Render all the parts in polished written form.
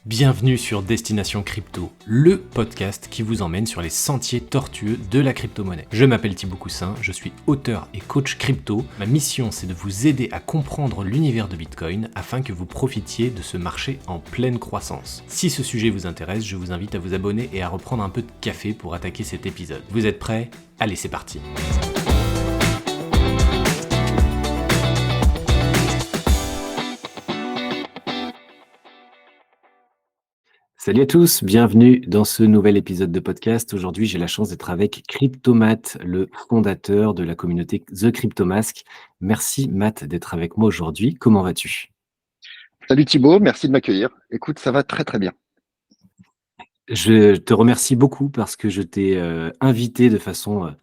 Bienvenue sur Destination Crypto, le podcast qui vous emmène sur les sentiers tortueux de la crypto-monnaie. Je m'appelle Thibaut Coussin, je suis auteur et coach crypto. Ma mission, c'est de vous aider à comprendre l'univers de Bitcoin afin que vous profitiez de ce marché en pleine croissance. Si ce sujet vous intéresse, je vous invite à vous abonner et à reprendre un peu de café pour attaquer cet épisode. Vous êtes prêts ? Allez, c'est parti. Salut à tous, bienvenue dans ce nouvel épisode de podcast. Aujourd'hui, j'ai la chance d'être avec Cryptomatt, le fondateur de la communauté The Cryptomask. Merci Matt d'être avec moi aujourd'hui. Comment vas-tu ? Salut Thibaut, merci de m'accueillir. Écoute, ça va très très bien. Je te remercie beaucoup parce que je t'ai invité de façon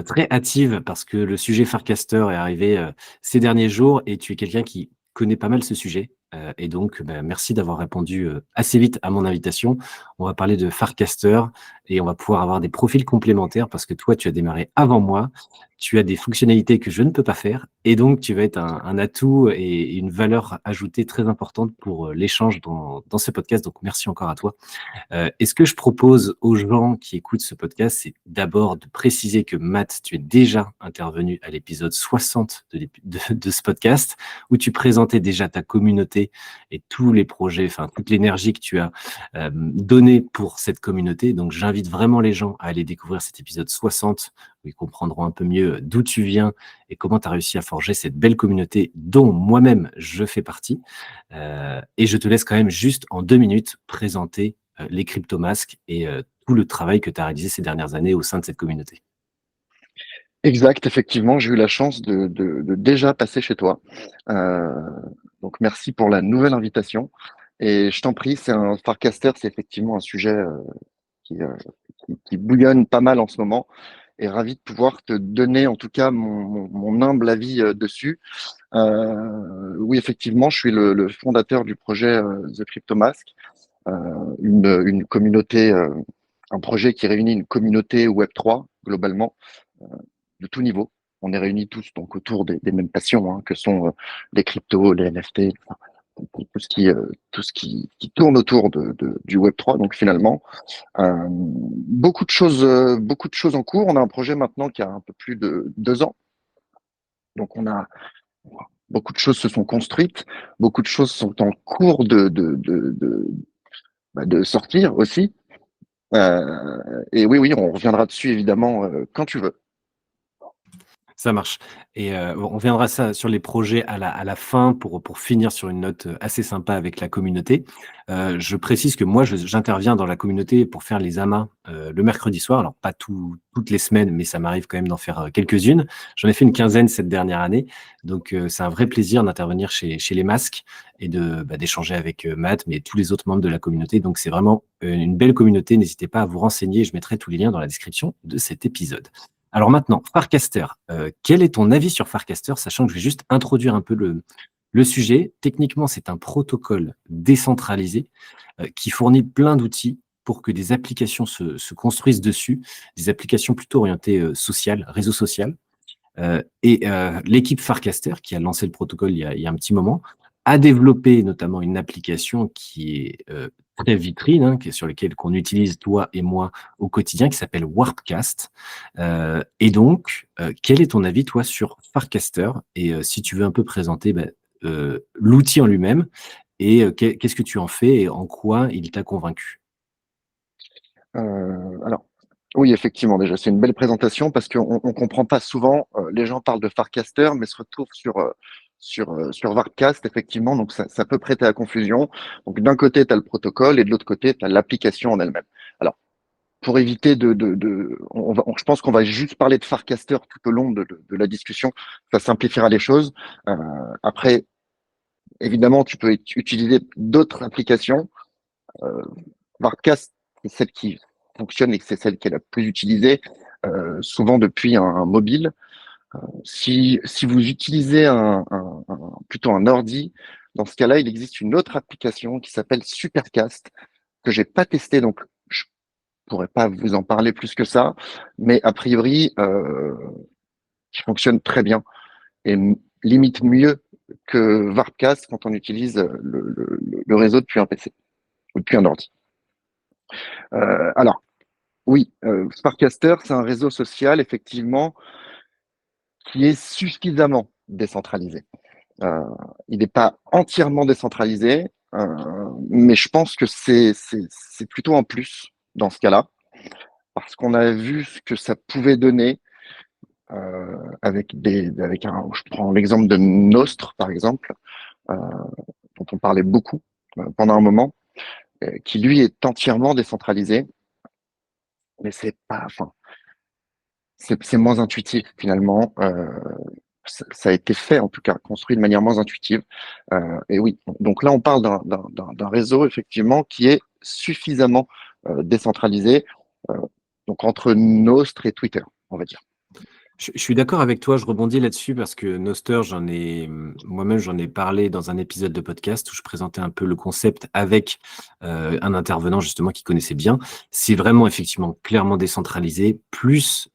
très hâtive parce que le sujet Farcaster est arrivé ces derniers jours et tu es quelqu'un qui connaît pas mal ce sujet. Et donc, merci d'avoir répondu assez vite à mon invitation. On va parler de Farcaster et on va pouvoir avoir des profils complémentaires parce que toi, tu as démarré avant moi. Tu as des fonctionnalités que je ne peux pas faire et donc tu vas être un atout et une valeur ajoutée très importante pour l'échange dans ce podcast. Donc, merci encore à toi. Et ce que je propose aux gens qui écoutent ce podcast, c'est d'abord de préciser que Matt, tu es déjà intervenu à l'épisode 60 de ce podcast, où tu présentais déjà ta communauté et tous les projets, enfin toute l'énergie que tu as donnée pour cette communauté. Donc j'invite vraiment les gens à aller découvrir cet épisode 60, où ils comprendront un peu mieux d'où tu viens et comment tu as réussi à forger cette belle communauté dont moi-même je fais partie. Et je te laisse quand même juste en 2 minutes présenter les cryptomasques et tout le travail que tu as réalisé ces dernières années au sein de cette communauté. Exact, effectivement, j'ai eu la chance de déjà passer chez toi. Euh, donc merci pour la nouvelle invitation. Et je t'en prie, Farcaster, c'est effectivement un sujet qui, euh, qui bouillonne pas mal en ce moment. Et ravi de pouvoir te donner en tout cas mon humble avis dessus. Oui, effectivement, je suis le fondateur du projet The Cryptomask, une communauté, un projet qui réunit une communauté Web3 globalement de tout niveau. On est réunis tous donc autour des mêmes passions que sont les cryptos, les NFT, enfin, tout ce qui tourne autour du Web3. Donc finalement, beaucoup de choses en cours. On a un projet maintenant qui a un peu plus de 2 ans. Donc on a beaucoup de choses se sont construites, beaucoup de choses sont en cours de sortir aussi. Et oui, on reviendra dessus évidemment quand tu veux. Ça marche. Et on reviendra ça sur les projets à la fin pour finir sur une note assez sympa avec la communauté. Je précise que moi, j'interviens dans la communauté pour faire les amas le mercredi soir. Alors, pas toutes les semaines, mais ça m'arrive quand même d'en faire quelques-unes. J'en ai fait une quinzaine cette dernière année. Donc, c'est un vrai plaisir d'intervenir chez les masques et d'échanger avec Matt, mais tous les autres membres de la communauté. Donc, c'est vraiment une belle communauté. N'hésitez pas à vous renseigner. Je mettrai tous les liens dans la description de cet épisode. Alors maintenant, Farcaster, quel est ton avis sur Farcaster, sachant que je vais juste introduire un peu le sujet. Techniquement, c'est un protocole décentralisé qui fournit plein d'outils pour que des applications se construisent dessus, des applications plutôt orientées sociales, réseau social. L'équipe Farcaster, qui a lancé le protocole il y a un petit moment, a développé notamment une application qui est très vitrine, sur laquelle qu'on utilise toi et moi au quotidien, qui s'appelle Warpcast. Et donc, quel est ton avis, toi, sur Farcaster? Et si tu veux un peu présenter l'outil en lui-même, et qu'est-ce que tu en fais et en quoi il t'a convaincu? Alors, oui, effectivement, déjà, c'est une belle présentation parce qu'on ne comprend pas souvent. Les gens parlent de Farcaster, mais se retrouvent sur Warpcast, effectivement. Donc, ça peut prêter à confusion. Donc, d'un côté, tu as le protocole et de l'autre côté, tu as l'application en elle-même. Alors, pour éviter je pense qu'on va juste parler de Farcaster tout au long de la discussion. Ça simplifiera les choses. Euh, Après, évidemment, tu peux utiliser d'autres applications. Euh, Warpcast, c'est celle qui fonctionne et que c'est celle qui est la plus utilisée, souvent depuis un mobile. Si vous utilisez plutôt un ordi, dans ce cas-là, il existe une autre application qui s'appelle Supercast, que j'ai pas testé, donc je pourrais pas vous en parler plus que ça, mais a priori, qui fonctionne très bien et limite mieux que Warpcast quand on utilise le réseau depuis un PC. ou depuis un ordi. Alors, oui, Sparkcaster, c'est un réseau social, effectivement, qui est suffisamment décentralisé. Euh, il n'est pas entièrement décentralisé, mais je pense que c'est plutôt un plus dans ce cas-là, parce qu'on a vu ce que ça pouvait donner je prends l'exemple de Nostr, par exemple, euh, dont on parlait beaucoup pendant un moment, qui lui est entièrement décentralisé, mais c'est pas, enfin, c'est moins intuitif finalement. Ça a été fait, en tout cas, construit de manière moins intuitive. Et oui, donc là, on parle d'un réseau, effectivement, qui est suffisamment décentralisé, euh, donc entre Nostr et Twitter, on va dire. Je suis d'accord avec toi, je rebondis là-dessus parce que Noster, moi-même, j'en ai parlé dans un épisode de podcast où je présentais un peu le concept avec un intervenant justement qui connaissait bien. C'est vraiment effectivement clairement décentralisé, plus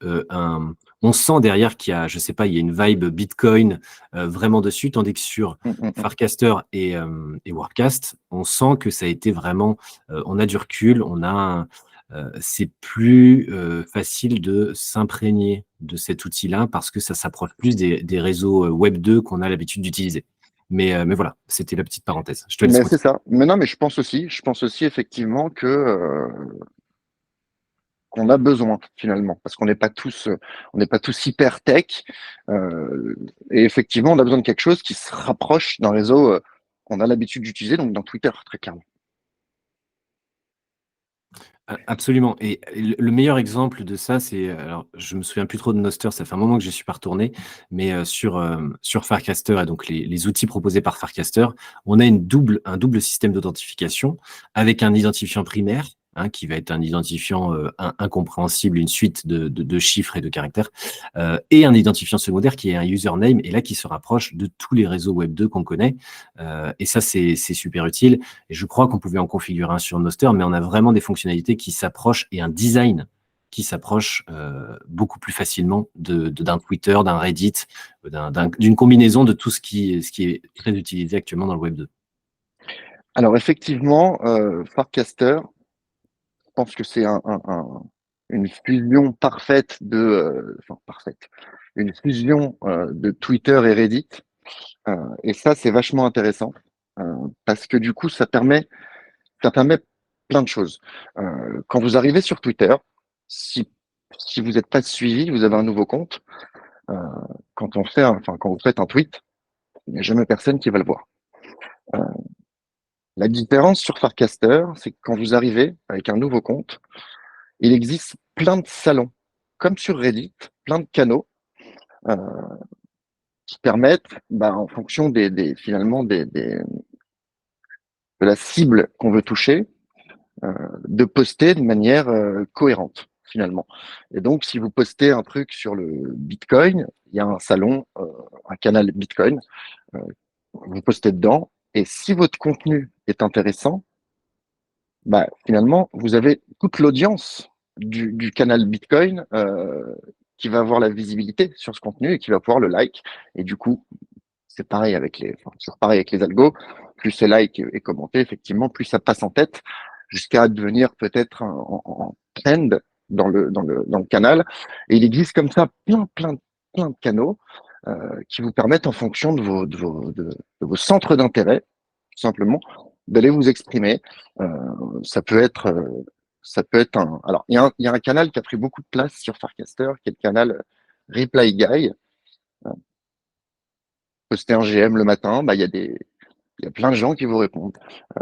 on sent derrière qu'il y a, je sais pas, il y a une vibe Bitcoin vraiment dessus, tandis que sur Mm, mm, mm. Farcaster et Warpcast, on sent que ça a été vraiment, on a du recul, c'est plus facile de s'imprégner de cet outil-là parce que ça s'approche plus des réseaux Web 2 qu'on a l'habitude d'utiliser. Mais voilà, c'était la petite parenthèse. Je te laisse Mais c'est continuer. ça. Mais non, mais je pense aussi effectivement que qu'on a besoin finalement, parce on n'est pas tous hyper tech, euh, et effectivement, on a besoin de quelque chose qui se rapproche d'un réseau qu'on a l'habitude d'utiliser, donc dans Twitter, très clairement. Absolument. Et le meilleur exemple de ça, alors je me souviens plus trop de Noster, ça fait un moment que je suis pas retourné, mais sur Farcaster et donc les outils proposés par Farcaster, on a un double système d'authentification avec un identifiant primaire, hein, qui va être un identifiant incompréhensible, une suite de chiffres et de caractères, et un identifiant secondaire qui est un username, et là qui se rapproche de tous les réseaux Web 2 qu'on connaît. Et ça, c'est super utile. Et je crois qu'on pouvait en configurer un sur Noster, mais on a vraiment des fonctionnalités qui s'approchent et un design qui s'approche beaucoup plus facilement d'un Twitter, d'un Reddit, d'une combinaison de tout ce qui est très utilisé actuellement dans le Web 2. Alors effectivement, Farcaster, je pense que c'est une fusion parfaite enfin parfaite, une fusion de Twitter et Reddit. Et ça, c'est vachement intéressant parce que du coup, ça permet plein de choses. Quand vous arrivez sur Twitter, si, si vous n'êtes pas suivi, vous avez un nouveau compte. euh, quand vous faites un tweet, il n'y a jamais personne qui va le voir. Euh, la différence sur Farcaster, c'est que quand vous arrivez avec un nouveau compte, il existe plein de salons, comme sur Reddit, plein de canaux euh, qui permettent, en fonction finalement de la cible qu'on veut toucher, de poster de manière cohérente finalement. Et donc, si vous postez un truc sur le Bitcoin, il y a un salon, un canal Bitcoin, euh, vous postez dedans, et si votre contenu est intéressant, finalement, vous avez toute l'audience du canal Bitcoin qui va avoir la visibilité sur ce contenu et qui va pouvoir le like. Et du coup, c'est pareil toujours pareil avec les algos. Plus c'est like et commenté, effectivement, plus ça passe en tête jusqu'à devenir peut-être en trend dans le canal. Et il existe comme ça plein de canaux qui vous permettent, en fonction de vos centres d'intérêt, tout simplement, d'aller vous exprimer. Ça peut être, alors, il y a un canal qui a pris beaucoup de place sur Farcaster, qui est le canal Reply Guy. Poster un GM le matin, il y a plein de gens qui vous répondent.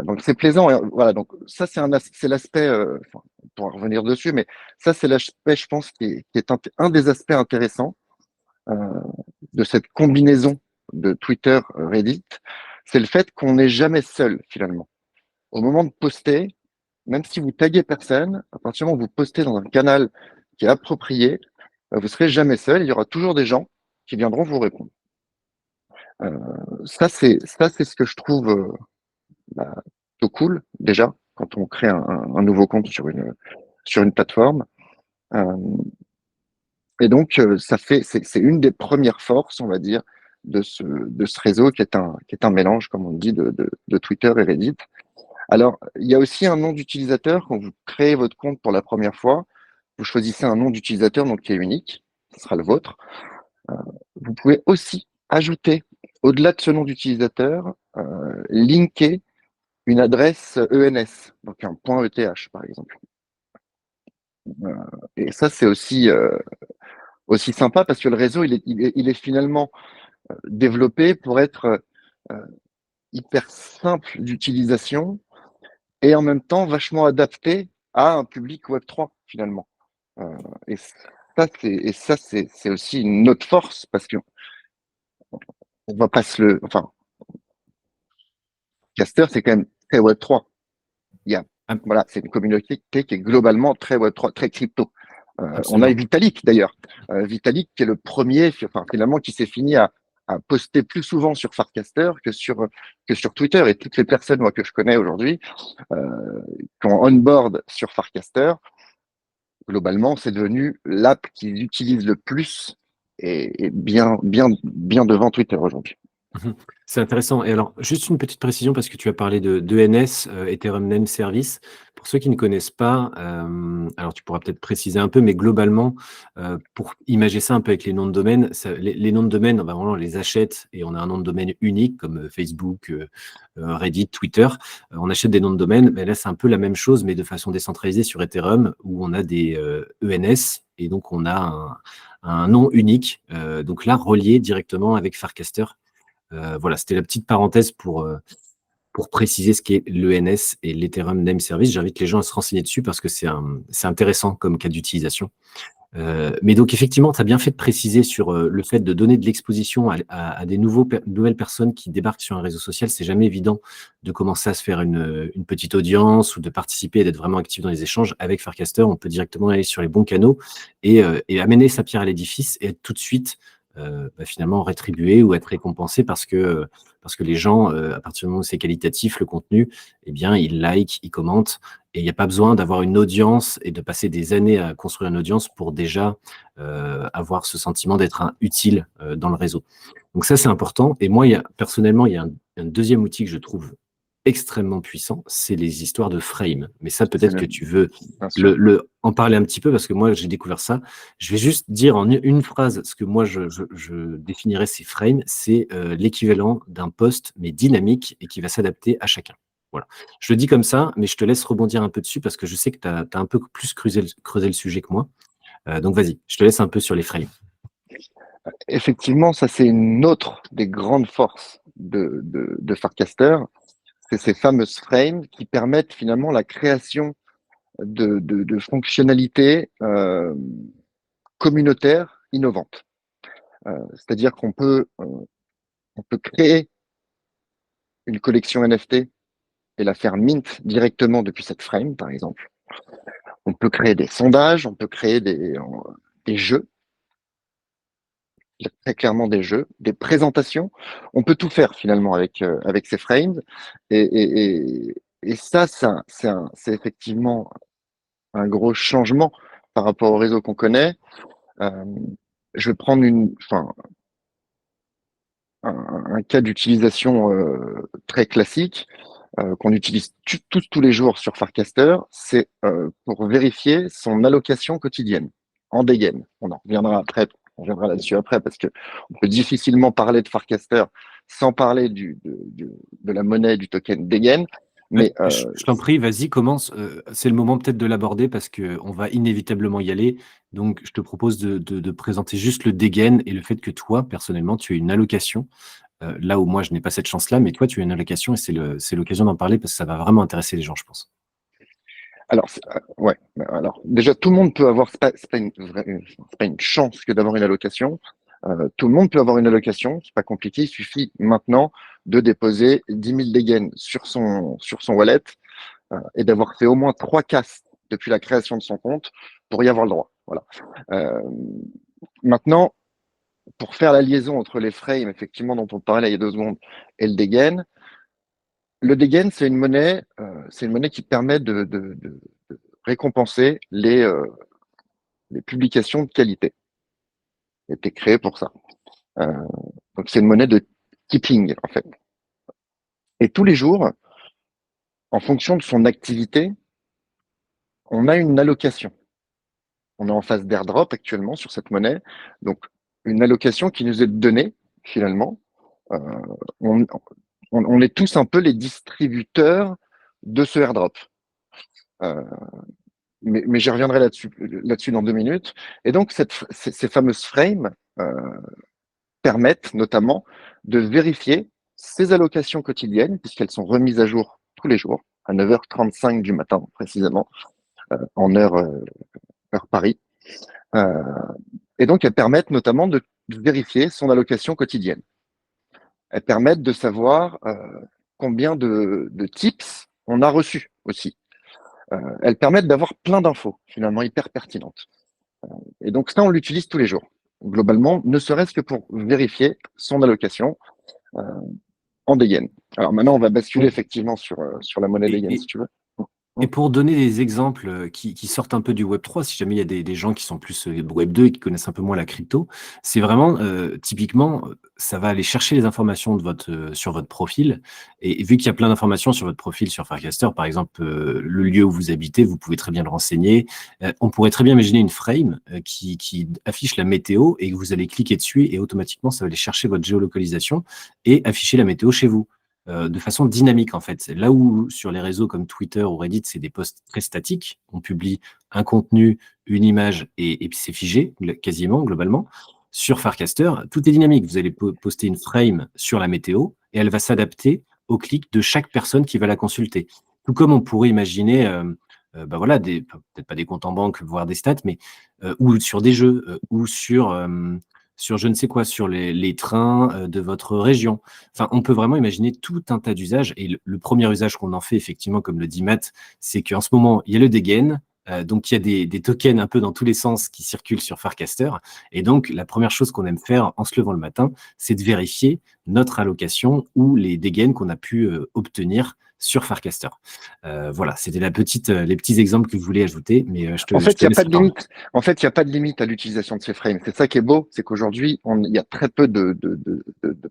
Donc c'est plaisant. Voilà, donc ça c'est l'aspect, on pourra revenir dessus, mais ça c'est l'aspect, je pense, qui est un des aspects intéressants euh, de cette combinaison de Twitter, Reddit, c'est le fait qu'on n'est jamais seul finalement. Au moment de poster, même si vous taguez personne, à partir du moment où vous postez dans un canal qui est approprié, vous serez jamais seul. Il y aura toujours des gens qui viendront vous répondre. Euh, ça c'est ce que je trouve plutôt cool déjà quand on crée un nouveau compte sur une plateforme. Euh, et donc c'est une des premières forces, on va dire, de ce réseau qui est un mélange, comme on dit, de Twitter et Reddit. Alors, il y a aussi un nom d'utilisateur. Quand vous créez votre compte pour la première fois, vous choisissez un nom d'utilisateur donc qui est unique, ce sera le vôtre. Euh, Vous pouvez aussi ajouter, au-delà de ce nom d'utilisateur, linker une adresse ENS, donc un point ETH par exemple. Euh, et ça, c'est aussi sympa parce que le réseau, il est finalement développé pour être euh, hyper simple d'utilisation et en même temps vachement adapté à un public Web3 finalement. Euh, et ça, c'est aussi une autre force parce qu'on va pas se le. Enfin, Caster, c'est quand même très Web3. Il y a, Ah, voilà, c'est une communauté qui est globalement très Web3, très crypto. On a absolument. Vitalik d'ailleurs. Vitalik qui est le premier, enfin, finalement, qui s'est fini à poster plus souvent sur Farcaster que sur Twitter. Et toutes les personnes moi, que je connais aujourd'hui qui ont on-board sur Farcaster, globalement, c'est devenu l'app qu'ils utilisent le plus et bien, bien, bien devant Twitter aujourd'hui. Mhm. C'est intéressant. Et alors, juste une petite précision parce que tu as parlé de d'ENS, Ethereum Name Service. Pour ceux qui ne connaissent pas, alors tu pourras peut-être préciser un peu, mais globalement, pour imager ça un peu avec les noms de domaine, les noms de domaine, ben, vraiment, on les achète et on a un nom de domaine unique comme Facebook, Reddit, Twitter. On achète des noms de domaine, mais là, c'est un peu la même chose, mais de façon décentralisée sur Ethereum, où on a des ENS et donc on a un nom unique, donc là, relié directement avec Farcaster. Voilà, c'était la petite parenthèse pour préciser ce qu'est l'ENS et l'Ethereum Name Service. J'invite les gens à se renseigner dessus parce que c'est intéressant comme cas d'utilisation. Mais donc, effectivement, tu as bien fait de préciser sur le fait de donner de l'exposition à des nouvelles personnes qui débarquent sur un réseau social. C'est jamais évident de commencer à se faire une petite audience ou de participer et d'être vraiment actif dans les échanges. Avec Farcaster, on peut directement aller sur les bons canaux et amener sa pierre à l'édifice et être tout de suite finalement rétribué ou être récompensé parce que les gens, à partir du moment où c'est qualitatif, le contenu, eh bien, ils like, ils commentent. Et il n'y a pas besoin d'avoir une audience et de passer des années à construire une audience pour déjà avoir ce sentiment d'être utile dans le réseau. Donc ça, c'est important. Et moi, personnellement, il y a un deuxième outil que je trouve extrêmement puissant, c'est les histoires de frame. Mais ça, C'est peut-être que le, tu veux bien sûr. en parler un petit peu parce que moi, j'ai découvert ça. Je vais juste dire en une phrase ce que moi, je définirais ces frames. C'est l'équivalent d'un post, mais dynamique et qui va s'adapter à chacun. Voilà. Je le dis comme ça, mais je te laisse rebondir un peu dessus parce que je sais que tu as un peu plus creusé le sujet que moi. Donc vas-y, je te laisse un peu sur les frames. Effectivement, ça c'est une autre des grandes forces de Farcaster, c'est ces fameuses frames qui permettent finalement la création de fonctionnalités communautaires innovantes. C'est-à-dire qu'on peut créer une collection NFT et la faire mint directement depuis cette frame, par exemple. On peut créer des sondages, on peut créer des jeux, très clairement des jeux, des présentations. On peut tout faire finalement avec ces frames. Et ça, c'est effectivement un gros changement par rapport au réseau qu'on connaît. Euh, je vais prendre enfin, un cas d'utilisation très classique qu'on utilise tous les jours sur Farcaster, c'est pour vérifier son allocation quotidienne en dégaine. On en reviendra après, on reviendra là-dessus après parce que on peut difficilement parler de Farcaster sans parler de la monnaie du token dégaine. Mais Je t'en prie, vas-y, commence. C'est le moment peut-être de l'aborder parce qu'on va inévitablement y aller. Donc, je te propose de présenter juste le dégaine et le fait que toi, personnellement, tu as une allocation. Là où moi, je n'ai pas cette chance-là, mais toi, tu as une allocation et c'est l'occasion d'en parler parce que ça va vraiment intéresser les gens, je pense. alors, ouais. Alors, déjà, tout le monde peut avoir. C'est pas une chance que d'avoir une allocation. Tout le monde peut avoir une allocation. C'est pas compliqué. Il suffit maintenant de déposer 10 000 dégaines sur son wallet et d'avoir fait au moins 3 castes depuis la création de son compte pour y avoir le droit. Voilà. Euh, Maintenant, pour faire la liaison entre les frames, effectivement, dont on parlait il y a 2 secondes, et le dégaine, c'est une monnaie qui permet de récompenser les publications de qualité. Elle a été créée pour ça. Euh, donc c'est une monnaie de tipping en fait. Et tous les jours, en fonction de son activité, on a une allocation. On est en phase d'airdrop actuellement sur cette monnaie. Donc, une allocation qui nous est donnée, finalement. Euh, on, on est tous un peu les distributeurs de ce airdrop. Euh, mais j'y reviendrai là-dessus dans 2 minutes. Et donc, ces fameuses frames permettent notamment de vérifier ces allocations quotidiennes, puisqu'elles sont remises à jour tous les jours, à 9h35 du matin précisément, en heure Paris. Euh, et donc, elles permettent notamment de vérifier son allocation quotidienne. Elles permettent de savoir combien de tips on a reçus aussi. Elles permettent d'avoir plein d'infos, finalement hyper pertinentes. Et donc ça, on l'utilise tous les jours, globalement, ne serait-ce que pour vérifier son allocation euh, en Degen. Alors maintenant, on va basculer Oui. effectivement sur la monnaie Et, Degen, si et- tu veux. Et pour donner des exemples qui sortent un peu du Web3, si jamais il y a des gens qui sont plus Web2 et qui connaissent un peu moins la crypto, c'est vraiment typiquement, ça va aller chercher les informations sur votre profil. Et vu qu'il y a plein d'informations sur votre profil sur Farcaster, par exemple, le lieu où vous habitez, vous pouvez très bien le renseigner. On pourrait très bien imaginer une frame qui affiche la météo et que vous allez cliquer dessus et automatiquement, ça va aller chercher votre géolocalisation et afficher la météo chez vous de façon dynamique en fait. Là où sur les réseaux comme Twitter ou Reddit, c'est des posts très statiques, on publie un contenu, une image et puis c'est figé quasiment globalement. Sur Farcaster, tout est dynamique. Vous allez poster une frame sur la météo et elle va s'adapter au clic de chaque personne qui va la consulter. Tout comme on pourrait imaginer, bah voilà, peut-être pas des comptes en banque, voire des stats, mais ou sur des jeux, ou sur je ne sais quoi, sur les trains de votre région. Enfin, on peut vraiment imaginer tout un tas d'usages. Et le premier usage qu'on en fait, effectivement, comme le dit Matt, c'est qu'en ce moment, il y a le dégain. Donc, il y a des tokens un peu dans tous les sens qui circulent sur Farcaster. Et donc, la première chose qu'on aime faire en se levant le matin, c'est de vérifier notre allocation ou les dégains qu'on a pu obtenir sur Farcaster. Voilà, c'était les petits exemples que je voulais ajouter, mais En je fait, te il n'y a laisse pas la de parole. limite. En fait, il n'y a pas de limite à l'utilisation de ces frames. C'est ça qui est beau, c'est qu'aujourd'hui, il y a très peu de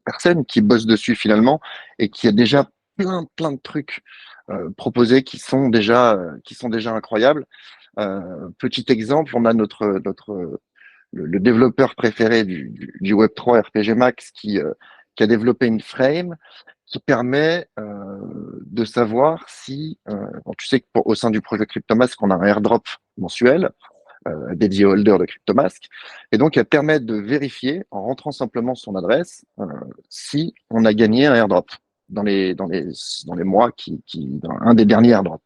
personnes qui bossent dessus finalement et qu'il y a déjà plein de trucs proposés qui sont déjà incroyables. Petit exemple, on a le développeur préféré du Web3 RPG Max qui a développé une frame qui permet de savoir si, bon, tu sais qu'au sein du projet CryptoMask, on a un airdrop mensuel dédié aux holders de CryptoMask, et donc elle permet de vérifier en rentrant simplement son adresse si on a gagné un airdrop dans les mois dans un des derniers airdrops.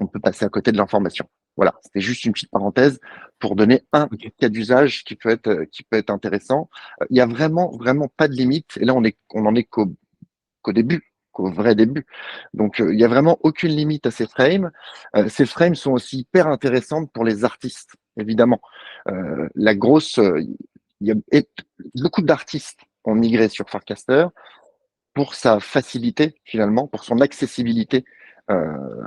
On peut passer à côté de l'information. Voilà, c'était juste une petite parenthèse pour donner un Ok. cas d'usage qui peut être intéressant. Il y a vraiment pas de limite. Et là, on en est qu'au début, qu'au vrai début. Donc, il y a vraiment aucune limite à ces frames. Ces frames sont aussi hyper intéressantes pour les artistes, évidemment. La grosse, il y a beaucoup d'artistes ont migré sur Farcaster pour sa facilité finalement, pour son accessibilité euh,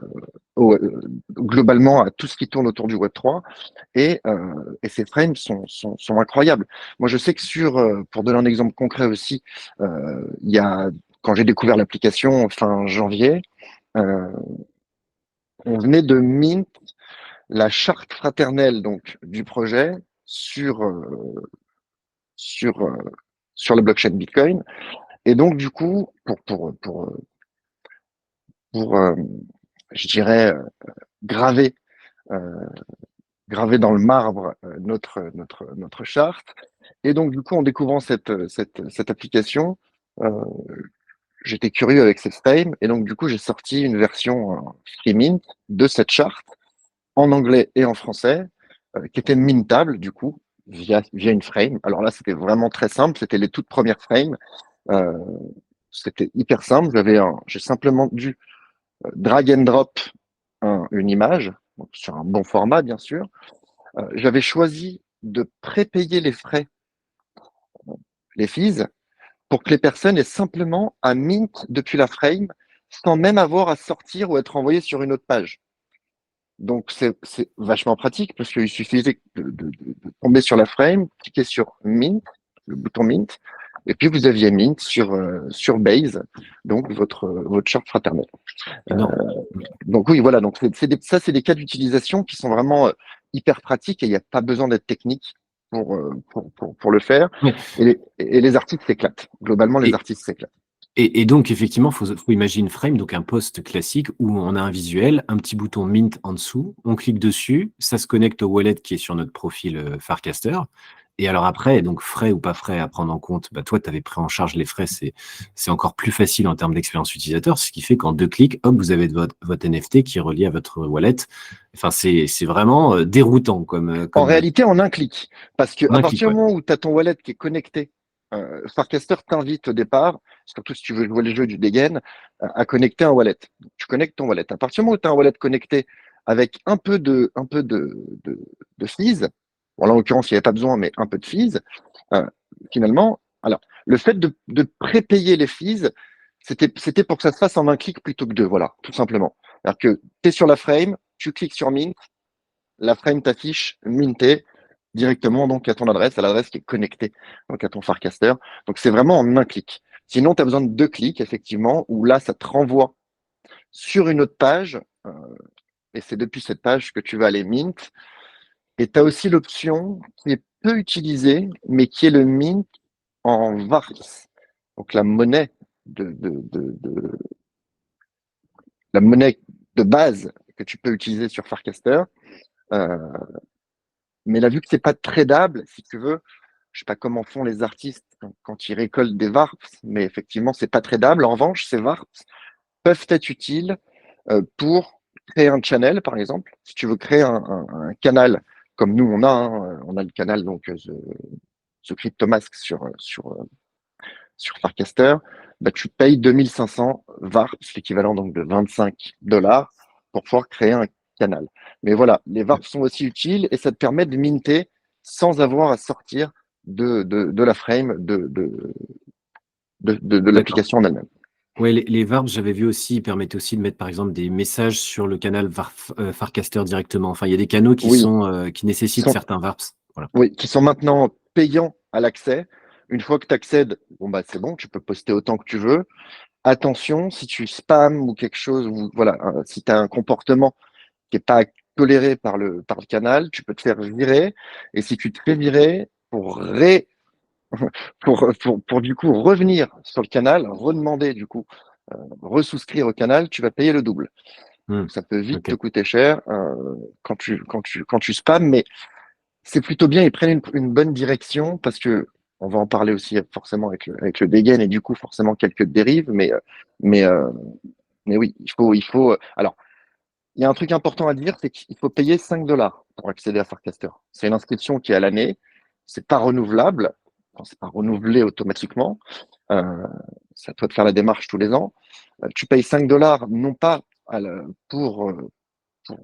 globalement à tout ce qui tourne autour du Web3 et ces frames sont incroyables. Moi, je sais que pour donner un exemple concret aussi, il y a quand j'ai découvert l'application fin janvier, euh, on venait de mint la charte fraternelle donc du projet sur sur euh, sur la blockchain Bitcoin. Et donc du coup, pour je dirais graver euh, graver dans le marbre notre charte. Et donc, du coup, en découvrant cette application, euh, j'étais curieux avec ces frames. Et donc, du coup, j'ai sorti une version free mint de cette charte en anglais et en français, qui était mintable, du coup, via une frame. Alors là, c'était vraiment très simple. C'était les toutes premières frames. Euh, C'était hyper simple. J'ai simplement dû drag and drop une image, donc sur un bon format, bien sûr. J'avais choisi de prépayer les frais, les fees, pour que les personnes aient simplement à mint depuis la frame sans même avoir à sortir ou être envoyé sur une autre page. Donc, c'est vachement pratique parce qu'il suffisait de tomber sur la frame, cliquer sur mint, le bouton mint, Et puis vous aviez Mint sur Base, donc votre short fraternel. Euh, Énorme. donc oui, voilà, donc ça, c'est des cas d'utilisation qui sont vraiment hyper pratiques et il n'y a pas besoin d'être technique pour le faire. Ouais. Et les artistes s'éclatent. Globalement, les Et, artistes s'éclatent. et donc, effectivement, faut imaginer une frame, donc un post classique où on a un visuel, un petit bouton Mint en dessous, on clique dessus, ça se connecte au wallet qui est sur notre profil Farcaster. Et alors après, donc frais ou pas frais à prendre en compte, bah toi, tu avais pris en charge les frais, c'est encore plus facile en termes d'expérience utilisateur, ce qui fait qu'en 2 clics, hop, vous avez votre NFT qui est relié à votre wallet. Enfin, c'est vraiment déroutant En réalité, en un clic. Parce que en à un clic, partir ouais. du moment où tu as ton wallet qui est connecté, Farcaster t'invite au départ, surtout si tu veux jouer le jeu du dégaine, à connecter un wallet. Donc, tu connectes ton wallet. À partir du moment où tu as un wallet connecté avec un peu de fees, bon, là, en l'occurrence, il n'y avait pas besoin, mais un peu de fees, euh, finalement, alors, le fait de prépayer les fees, c'était pour que ça se fasse en un clic plutôt que deux, voilà, tout simplement. C'est-à-dire que tu es sur la frame, tu cliques sur Mint, la frame t'affiche minté directement donc à ton adresse, à l'adresse qui est connectée donc à ton Farcaster. Donc c'est vraiment en un clic. Sinon, tu as besoin de 2 clics, effectivement, où là, ça te renvoie sur une autre page, et c'est depuis cette page que tu vas aller Mint. Et tu as aussi l'option qui est peu utilisée, mais qui est le Mint en VARPS. Donc la monnaie de base que tu peux utiliser sur Farcaster. Euh, mais là, vu que c'est pas tradable, si tu veux, je sais pas comment font les artistes quand ils récoltent des VARPs, mais effectivement, c'est pas tradable. En revanche, ces VARPs peuvent être utiles pour créer un channel, par exemple. Si tu veux créer un canal, comme nous on a le canal donc The CryptoMask sur Farcaster, bah, tu payes 2500 VARPs, l'équivalent donc de 25 $ pour pouvoir créer un canal. Mais voilà, les VARPs sont aussi utiles et ça te permet de minter sans avoir à sortir de la frame de D'accord. l'application en elle-même. Ouais, les VARPs, j'avais vu aussi, ils permettaient aussi de mettre par exemple des messages sur le canal Farcaster directement. Enfin, il y a des canaux Oui, qui qui nécessitent sont, certains VARPs. Voilà. oui, qui sont maintenant payants à l'accès. Une fois que tu accèdes, bon bah c'est bon, tu peux poster autant que tu veux. Attention, si tu spams ou quelque chose, ou voilà, si tu as un comportement qui n'est pas toléré par le canal, tu peux te faire virer. Et si tu te fais virer, pour du coup revenir sur le canal, redemander du coup, resouscrire au canal, tu vas payer le double. Hmm. Donc, ça peut vite te Ok. coûter cher quand tu spams, mais c'est plutôt bien, ils prennent une bonne direction parce que on va en parler aussi forcément avec le dégain et du coup forcément quelques dérives, mais, euh, mais oui, il faut. Alors, il y a un truc important à dire, c'est qu'il faut payer 5 $ pour accéder à Farcaster. C'est une inscription qui est à l'année, c'est pas renouvelable, enfin, c'est pas renouvelé automatiquement. Euh, c'est à toi de faire la démarche tous les ans. Tu payes 5 $ non pas pour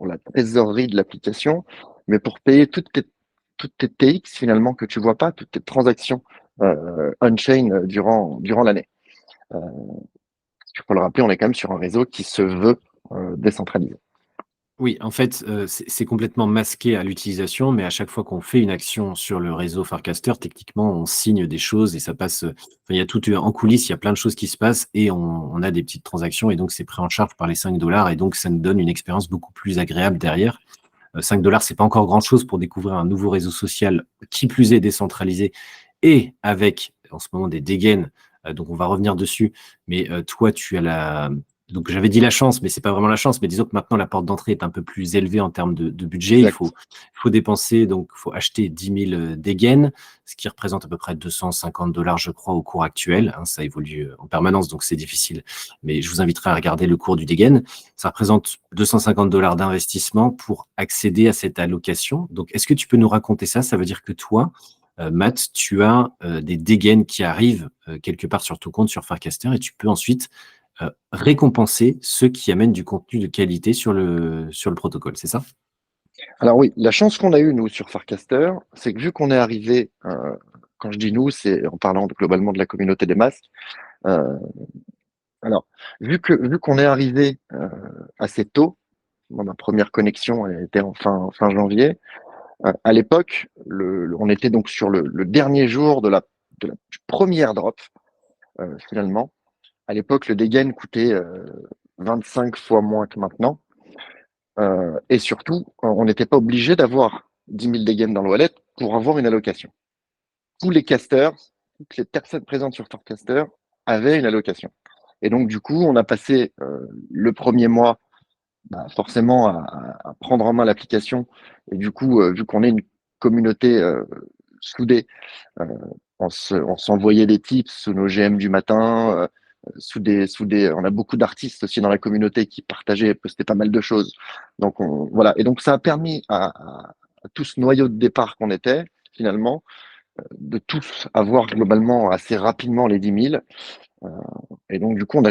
la trésorerie de l'application, mais pour payer toutes tes TX finalement que tu vois pas, toutes tes transactions on-chain durant l'année. Euh, Il faut le rappeler, on est quand même sur un réseau qui se veut décentralisé. Oui, en fait, c'est complètement masqué à l'utilisation, mais à chaque fois qu'on fait une action sur le réseau Farcaster, techniquement, on signe des choses et ça passe. Enfin, il y a tout en coulisses, il y a plein de choses qui se passent et on a des petites transactions et donc c'est pris en charge par les 5 $ et donc ça nous donne une expérience beaucoup plus agréable derrière. 5 $, c'est pas encore grand-chose pour découvrir un nouveau réseau social qui plus est décentralisé et avec en ce moment des dégaines. Donc on va revenir dessus. Mais toi, tu as la. Donc j'avais dit la chance, mais c'est pas vraiment la chance. Mais disons que maintenant la porte d'entrée est un peu plus élevée en termes de budget. Exact. Il faut dépenser, donc il faut acheter 10 000 dégaines, ce qui représente à peu près 250 $, je crois, au cours actuel. Hein, ça évolue en permanence, donc c'est difficile. Mais je vous inviterai à regarder le cours du dégaine. Ça représente 250 $ d'investissement pour accéder à cette allocation. Donc, est-ce que tu peux nous raconter ça? Ça veut dire que toi, Matt, tu as des dégaines qui arrivent quelque part sur ton compte sur Farcaster et tu peux ensuite récompenser ceux qui amènent du contenu de qualité sur le protocole, c'est ça? Alors oui, la chance qu'on a eue, nous, sur Farcaster, c'est que vu qu'on est arrivé, quand je dis nous, c'est en parlant globalement de la communauté des masques, euh, alors, vu qu'on est arrivé assez tôt, moi, ma première connexion elle était en fin janvier, à l'époque, on était donc sur le dernier jour du premier airdrop, finalement. À l'époque, le dégain coûtait 25 fois moins que maintenant. Et surtout, on n'était pas obligé d'avoir 10 000 dégains dans le wallet pour avoir une allocation. Tous les casters, toutes les personnes présentes sur Farcaster avaient une allocation. Et donc, du coup, on a passé le premier mois forcément à prendre en main l'application. Et du coup, vu qu'on est une communauté soudée, euh, on s'envoyait des tips sous nos GM du matin, on a beaucoup d'artistes aussi dans la communauté qui partageaient, postaient pas mal de choses. Donc voilà. Et donc ça a permis à tout ce noyau de départ qu'on était, finalement, de tous avoir globalement assez rapidement les 10 000. Et donc du coup,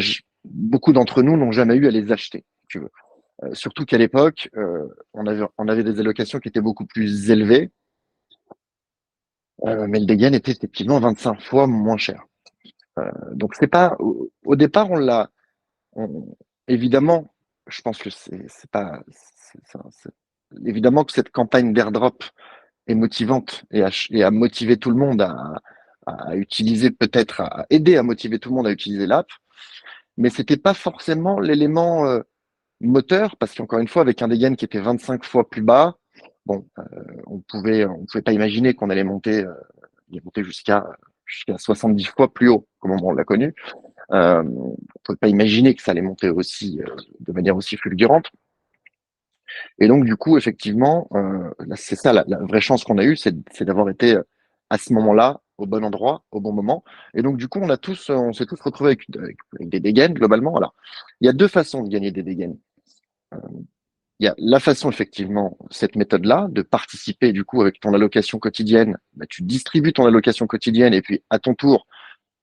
beaucoup d'entre nous n'ont jamais eu à les acheter, si tu veux. Surtout qu'à l'époque, on avait des allocations qui étaient beaucoup plus élevées, mais le dégain était effectivement 25 fois moins cher. Donc c'est pas au départ évidemment, je pense que c'est pas évidemment que cette campagne d'airdrop est motivante et a motivé tout le monde à utiliser peut-être à aider à motiver tout le monde à utiliser l'app, mais c'était pas forcément l'élément moteur parce qu'encore une fois avec un dégain qui était 25 fois plus bas, bon, on pouvait pas imaginer qu'on allait monter jusqu'à 70 fois plus haut au moment où on l'a connu. On ne pouvait pas imaginer que ça allait monter aussi de manière aussi fulgurante. Et donc, du coup, effectivement, c'est ça la vraie chance qu'on a eue, c'est d'avoir été à ce moment-là, au bon endroit, au bon moment. Et donc, du coup, on s'est tous retrouvés avec des dégains, globalement. Alors, il y a deux façons de gagner des dégains. Il y a la façon, effectivement, cette méthode-là, de participer, du coup, avec ton allocation quotidienne. Tu distribues ton allocation quotidienne et puis, à ton tour,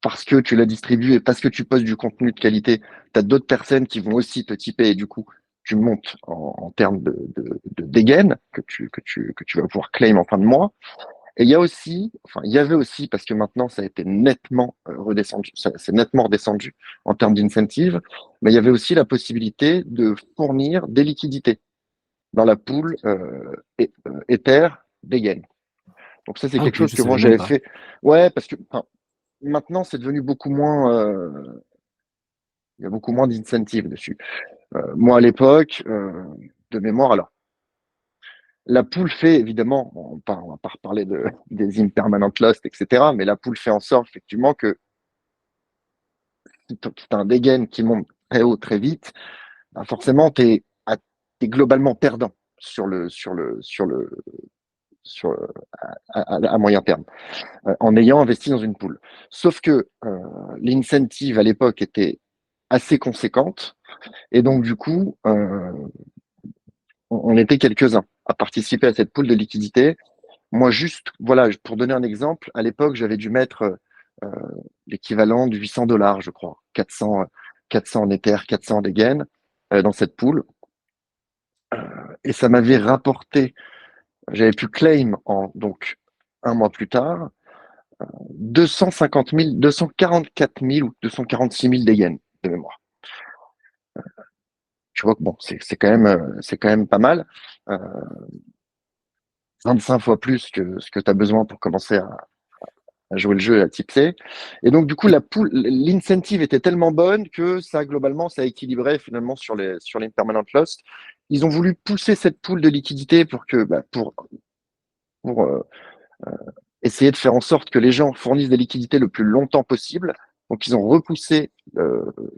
parce que tu la distribues et parce que tu postes du contenu de qualité, tu as d'autres personnes qui vont aussi te typer et du coup, tu montes en termes de dégaine que tu vas pouvoir claim en fin de mois. Et il y avait aussi, parce que maintenant ça a été nettement redescendu, c'est nettement redescendu en termes d'incentive, mais il y avait aussi la possibilité de fournir des liquidités dans la pool Ether dégaine. Donc ça, c'est Ah quelque ok, chose je que moi savais même j'avais pas. fait. Ouais, parce que maintenant, c'est devenu beaucoup moins. Il y a beaucoup moins d'incentives dessus. Moi, à l'époque, de mémoire, alors, la pool fait évidemment, on va pas reparler des impermanent lost, etc., mais la pool fait en sorte effectivement que si tu as un dégain qui monte très haut, très vite, forcément, tu es, globalement perdant sur à moyen terme, en ayant investi dans une pool. Sauf que l'incentive à l'époque était assez conséquente. Et donc, du coup, on était quelques-uns à participer à cette pool de liquidité. Moi, juste, voilà, pour donner un exemple, à l'époque, j'avais dû mettre euh, l'équivalent de 800 dollars, je crois, 400 en Ether, 400 en Degen, dans cette pool. Et ça m'avait rapporté, j'avais pu claim donc un mois plus tard, 250 000, 244 000 ou 246 000 Degen de mémoire. Tu vois que bon, c'est quand même pas mal. Euh, 25 fois plus que ce que tu as besoin pour commencer à jouer le jeu et à tipser. Et donc, du coup, l'incentive était tellement bonne que ça, globalement, ça équilibrait finalement sur les permanent loss. Ils ont voulu pousser cette pool de liquidité pour essayer de faire en sorte que les gens fournissent des liquidités le plus longtemps possible. Donc, ils ont repoussé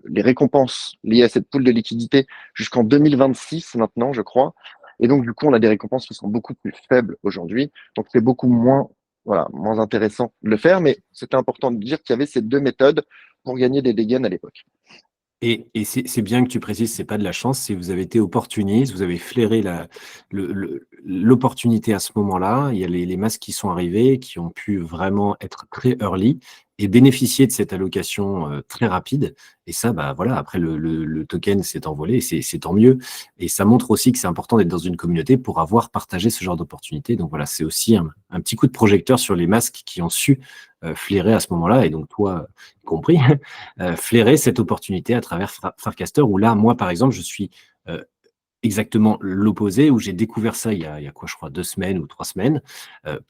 les récompenses liées à cette pool de liquidité jusqu'en 2026 maintenant, je crois. Et donc, du coup, on a des récompenses qui sont beaucoup plus faibles aujourd'hui. Donc, c'est beaucoup moins, voilà, moins intéressant de le faire. Mais c'était important de dire qu'il y avait ces deux méthodes pour gagner des dégains à l'époque. Et c'est bien que tu précises, c'est pas de la chance, c'est vous avez été opportuniste, vous avez flairé l'opportunité à ce moment-là. Il y a les masques qui sont arrivés, qui ont pu vraiment être très early et bénéficier de cette allocation très rapide. Et ça, bah voilà, après le token s'est envolé, et c'est tant mieux. Et ça montre aussi que c'est important d'être dans une communauté pour avoir partagé ce genre d'opportunité. Donc voilà, c'est aussi un petit coup de projecteur sur les masques qui ont su flairer à ce moment-là, et donc toi compris, flairer cette opportunité à travers Farcaster, où là, moi, par exemple, je suis exactement l'opposé, où j'ai découvert ça il y a quoi, je crois, 2 semaines ou 3 semaines,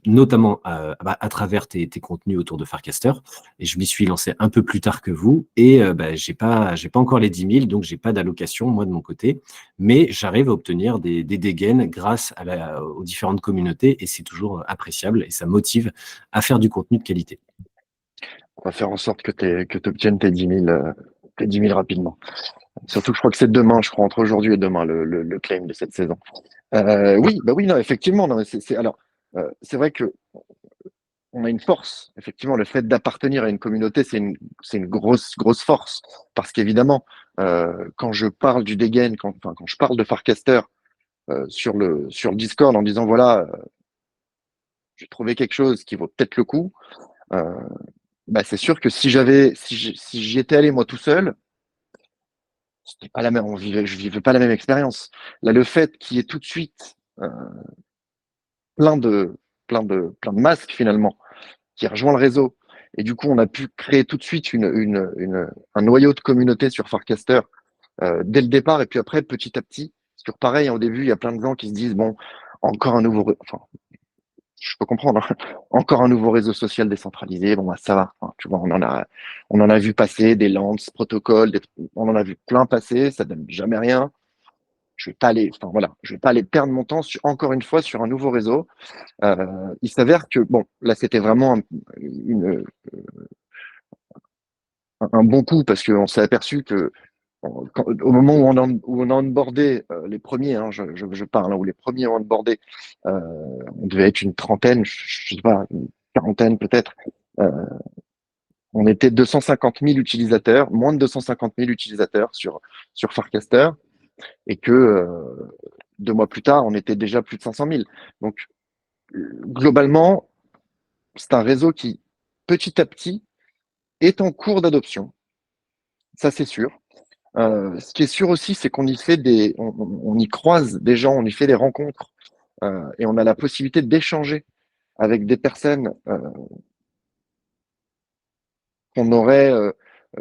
notamment, à travers tes contenus autour de Farcaster, et je m'y suis lancé un peu plus tard que vous et bah, j'ai pas encore les 10 000, donc j'ai pas d'allocation moi de mon côté, mais j'arrive à obtenir des dégaines grâce aux différentes communautés et c'est toujours appréciable et ça motive à faire du contenu de qualité. On va faire en sorte que tu obtiennes tes 10 000 rapidement. Surtout que je crois que c'est demain, je crois, entre aujourd'hui et demain, le claim de cette saison. Oui, bah oui, non, effectivement. Non, mais alors, c'est vrai que on a une force. Effectivement, le fait d'appartenir à une communauté, c'est une grosse, grosse force. Parce qu'évidemment, quand je parle du dégain, quand je parle de Farcaster sur le Discord en disant voilà, j'ai trouvé quelque chose qui vaut peut-être le coup, euh, bah, c'est sûr que si j'y étais allé moi tout seul, c'était pas la même, je vivais pas la même expérience. Là, le fait qu'il y ait tout de suite plein de, plein de masques finalement qui rejoint le réseau, et du coup, on a pu créer tout de suite un noyau de communauté sur Farcaster dès le départ, et puis après, petit à petit, sur pareil, au début, il y a plein de gens qui se disent bon, encore un nouveau, enfin, je peux comprendre, hein. Encore un nouveau réseau social décentralisé, bon, bah, ça va. Hein, tu vois, on en a vu passer des Lance, protocoles, on en a vu plein passer, ça donne jamais rien. Je vais pas aller, enfin voilà, je vais pas aller perdre mon temps encore une fois sur un nouveau réseau. Il s'avère que bon, là c'était vraiment une, un bon coup parce qu'on s'est aperçu que au moment où on a onboardé les premiers, hein, je parle, hein, où les premiers ont onboardé, on devait être une trentaine, je sais pas, une quarantaine peut-être. Euh, on était 250 000 utilisateurs, moins de 250 000 utilisateurs sur Farcaster, et que 2 mois plus tard, on était déjà plus de 500 000. Donc, globalement, c'est un réseau qui, petit à petit, est en cours d'adoption. Ça, c'est sûr. Ce qui est sûr aussi, c'est qu'on y fait on y croise des gens, on y fait des rencontres, et on a la possibilité d'échanger avec des personnes qu'on aurait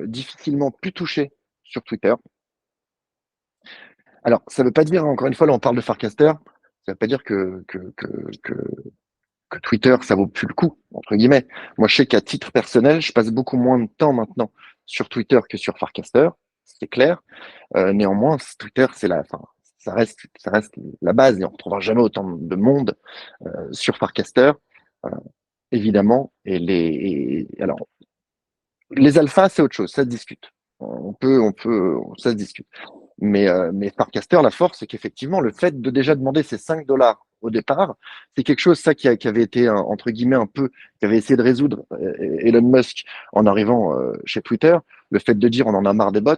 difficilement pu toucher sur Twitter. Alors, ça ne veut pas dire, encore une fois, là, on parle de Farcaster, ça ne veut pas dire que Twitter, ça vaut plus le coup, entre guillemets. Moi, je sais qu'à titre personnel, je passe beaucoup moins de temps maintenant sur Twitter que sur Farcaster, c'est clair. Néanmoins, Twitter, enfin, ça reste la base et on ne retrouvera jamais autant de monde sur Farcaster, euh, évidemment. Alors, les alphas, c'est autre chose, ça se discute. Ça se discute. Mais Farcaster, la force, c'est qu'effectivement, le fait de déjà demander ces 5 dollars au départ, c'est quelque chose, ça, qui avait été, entre guillemets, un peu, qui avait essayé de résoudre Elon Musk en arrivant chez Twitter. Le fait de dire on en a marre des bots,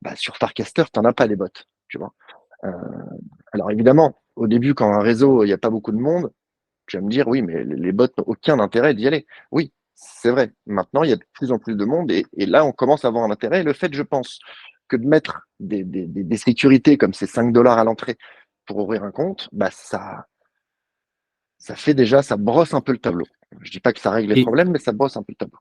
bah, sur Farcaster, tu n'en as pas les bots, tu vois. Euh, alors évidemment, au début, quand un réseau, il n'y a pas beaucoup de monde, tu vas me dire, oui, mais les bots n'ont aucun intérêt d'y aller. Oui, c'est vrai. Maintenant, il y a de plus en plus de monde et là, on commence à avoir un intérêt. Et le fait, je pense, que de mettre des sécurités comme ces 5 dollars à l'entrée pour ouvrir un compte, bah ça fait déjà, ça brosse un peu le tableau. Je dis pas que ça règle les Et problèmes, mais ça brosse un peu le tableau.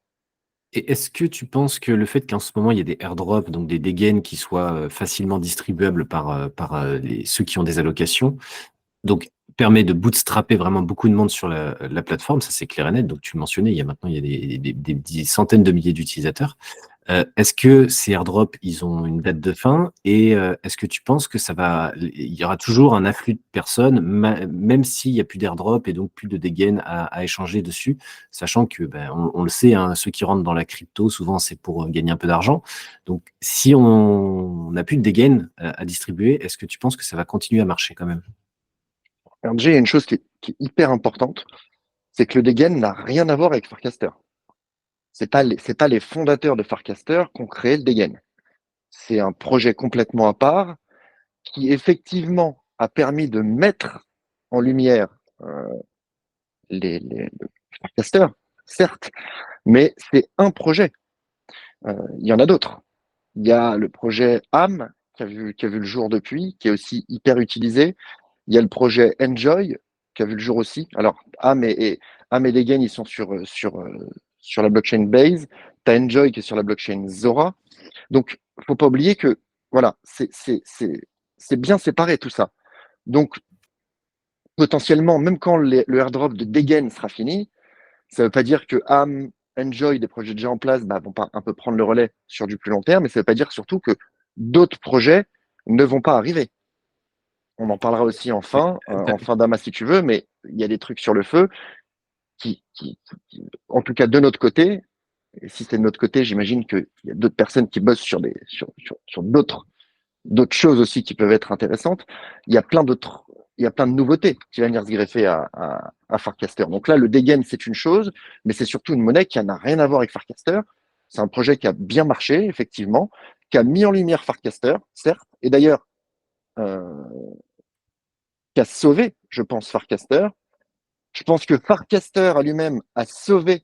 Et est-ce que tu penses que le fait qu'en ce moment, il y ait des airdrops, donc des dégaines qui soient facilement distribuables par ceux qui ont des allocations, donc permet de bootstrapper vraiment beaucoup de monde sur la plateforme, ça c'est clair et net. Donc tu le mentionnais, il y a des centaines de milliers d'utilisateurs. Est-ce que ces airdrops, ils ont une date de fin et est-ce que tu penses que il y aura toujours un afflux de personnes, même s'il n'y a plus d'airdrop et donc plus de dégaines à échanger dessus, sachant que ben, on le sait, hein, ceux qui rentrent dans la crypto, souvent c'est pour gagner un peu d'argent. Donc si on n'a plus de dégaines à distribuer, est-ce que tu penses que ça va continuer à marcher quand même? Alors déjà, il y a une chose qui est hyper importante, c'est que le dégain n'a rien à voir avec Farcaster. C'est pas les fondateurs de Farcaster qui ont créé le dégain. C'est un projet complètement à part qui effectivement a permis de mettre en lumière euh, les podcasters, certes, mais c'est un projet. Il y en a d'autres. Il y a le projet AM qui a vu le jour depuis, qui est aussi hyper utilisé. Il y a le projet Enjoy qui a vu le jour aussi. Alors, AM et Degen, ils sont sur la blockchain Base. Tu as Enjoy qui est sur la blockchain Zora. Donc, il ne faut pas oublier que, voilà, c'est bien séparé tout ça. Donc, potentiellement, même quand le airdrop de Degen sera fini, ça ne veut pas dire que Am, Enjoy, des projets déjà en place, vont pas un peu prendre le relais sur du plus long terme, mais ça ne veut pas dire surtout que d'autres projets ne vont pas arriver. On en parlera aussi Mais, en fin d'amas si tu veux, mais il y a des trucs sur le feu en tout cas de notre côté, et si c'est de notre côté, j'imagine qu'il y a d'autres personnes qui bossent sur d'autres choses aussi qui peuvent être intéressantes. Il y a plein d'autres, il y a plein de nouveautés qui vont venir se greffer à Farcaster. Donc là, le Degen, c'est une chose, mais c'est surtout une monnaie qui n'a rien à voir avec Farcaster. C'est un projet qui a bien marché, effectivement, qui a mis en lumière Farcaster, certes, et d'ailleurs, euh, qui a sauvé, je pense, Farcaster. Je pense que Farcaster à lui-même a sauvé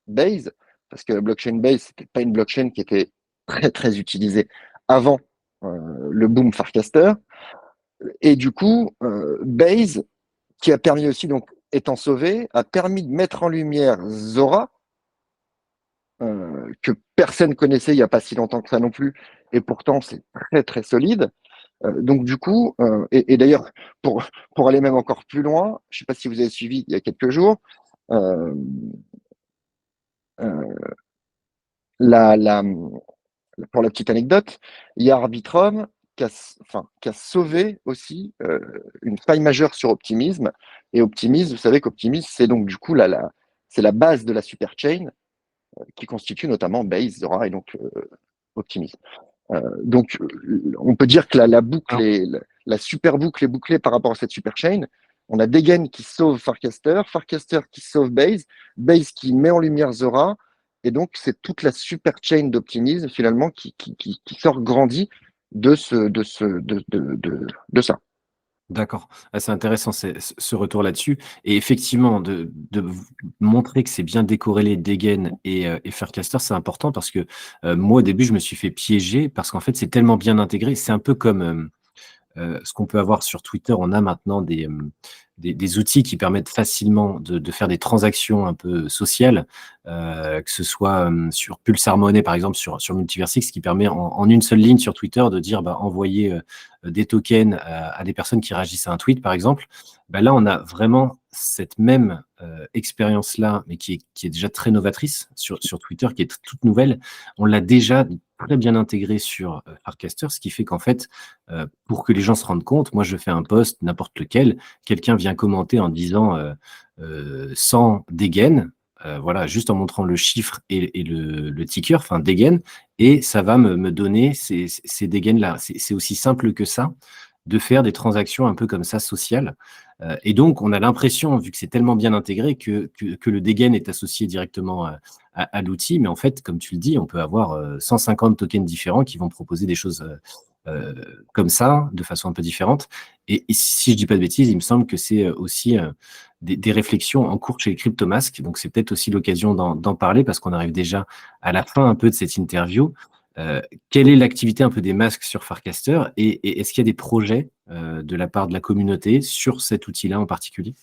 Base, parce que la blockchain Base, c'était pas une blockchain qui était très, très utilisée avant le boom Farcaster. Et du coup, Base, qui a permis aussi, donc, étant sauvé, a permis de mettre en lumière Zora, que personne connaissait il n'y a pas si longtemps que ça non plus, et pourtant c'est très très solide. Donc du coup, et d'ailleurs, pour aller même encore plus loin, je ne sais pas si vous avez suivi il y a quelques jours, euh, euh, la, la, pour la petite anecdote, il y a Arbitrum qui a sauvé aussi une faille majeure sur Optimism. Et Optimism, vous savez qu'Optimism, c'est donc du coup c'est la base de la superchain qui constitue notamment Base, Zora et donc Optimism. Donc, on peut dire que la boucle alors, la super boucle est bouclée par rapport à cette super chain. On a Degen qui sauve Farcaster, Farcaster qui sauve Base, Base qui met en lumière Zora, et donc c'est toute la super chain d'optimisme finalement qui sort grandie de ça. d'accord. Ah, c'est intéressant ce retour là-dessus. Et effectivement, montrer que c'est bien décorrélé Degen et Faircaster, c'est important parce que moi, au début, je me suis fait piéger parce qu'en fait, c'est tellement bien intégré. C'est un peu comme ce qu'on peut avoir sur Twitter. On a maintenant des outils qui permettent facilement de faire des transactions un peu sociales, que ce soit sur Pulsar Money, par exemple, sur Multiversix, qui permet en une seule ligne sur Twitter de dire envoyer des tokens à des personnes qui réagissent à un tweet, par exemple. Là, on a vraiment cette même expérience-là, mais qui est déjà très novatrice sur Twitter, qui est toute nouvelle. On l'a déjà très bien intégré sur Farcaster, ce qui fait qu'en fait, pour que les gens se rendent compte, moi je fais un post, n'importe lequel, quelqu'un vient commenter en disant 100 dégaine, voilà, juste en montrant le chiffre et le ticker, enfin dégaine, et ça va me donner ces dégaines-là. C'est aussi simple que ça de faire des transactions un peu comme ça sociales. Et donc, on a l'impression, vu que c'est tellement bien intégré, que le dégaine est associé directement à l'outil. Mais en fait, comme tu le dis, on peut avoir 150 tokens différents qui vont proposer des choses comme ça, de façon un peu différente. Et si je dis pas de bêtises, il me semble que c'est aussi des réflexions en cours chez les cryptomasques. Donc, c'est peut-être aussi l'occasion d'en parler parce qu'on arrive déjà à la fin un peu de cette interview. Quelle est l'activité un peu des masques sur Farcaster et est-ce qu'il y a des projets de la part de la communauté sur cet outil-là en particulier?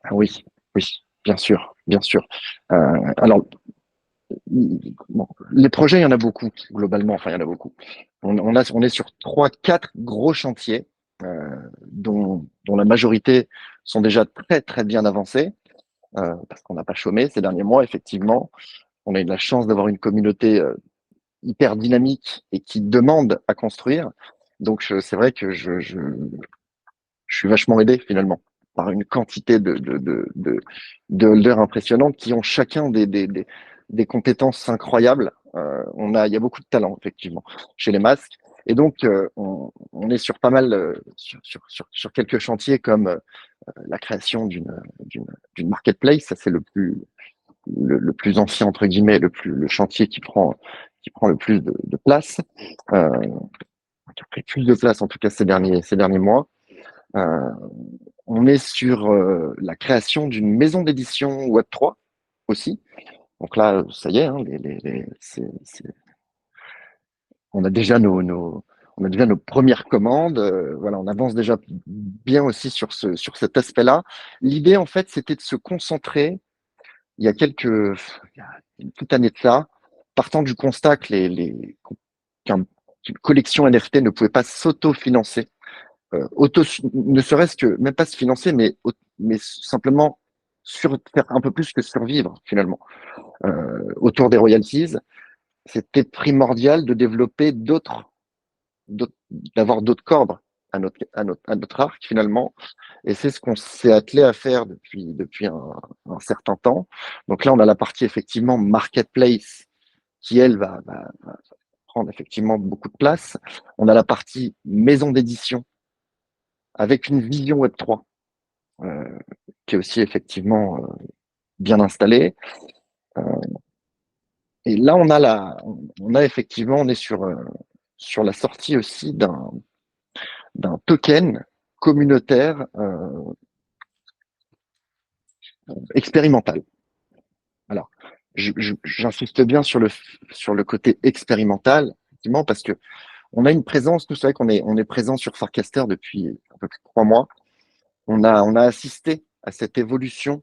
Ah oui, oui, bien sûr, bien sûr. Alors, bon, les projets, il y en a beaucoup, globalement, enfin, il y en a beaucoup. On est sur trois, quatre gros chantiers, dont la majorité sont déjà très, très bien avancés, parce qu'on n'a pas chômé ces derniers mois, effectivement. On a eu de la chance d'avoir une communauté hyper dynamique et qui demande à construire. Donc, c'est vrai que je suis vachement aidé, finalement, par une quantité de holders impressionnantes qui ont chacun des compétences incroyables. Il y a beaucoup de talent, effectivement, chez les masques. Et donc, on est sur pas mal, sur quelques chantiers comme la création d'une marketplace. Ça, c'est le plus ancien, entre guillemets, le chantier qui prend le plus de place, qui a pris plus de place, en tout cas, ces derniers mois. Euh, on est sur la création d'une maison d'édition Web3 aussi. Donc là, ça y est, hein, on a déjà on a déjà nos premières commandes. Voilà, on avance déjà bien aussi sur cet aspect-là. L'idée, en fait, c'était de se concentrer. Il y a une petite année de ça, partant du constat qu'un qu'une collection NFT ne pouvait pas s'auto-financer, ne serait-ce que, même pas se financer, mais simplement faire un peu plus que survivre finalement. Autour des royalties, c'était primordial de développer d'avoir d'autres cordes à notre arc finalement. Et c'est ce qu'on s'est attelé à faire depuis un certain temps. Donc là, on a la partie effectivement marketplace qui, elle, va prendre effectivement beaucoup de place. On a la partie maison d'édition avec une vision Web3 qui est aussi effectivement bien installée. Et là, on est sur la sortie aussi d'un token communautaire expérimental. Alors, j'insiste bien sur le côté expérimental, effectivement, parce que on a une présence, nous, c'est vrai on est présent sur Farcaster depuis un peu plus de 3 mois. On a assisté à cette évolution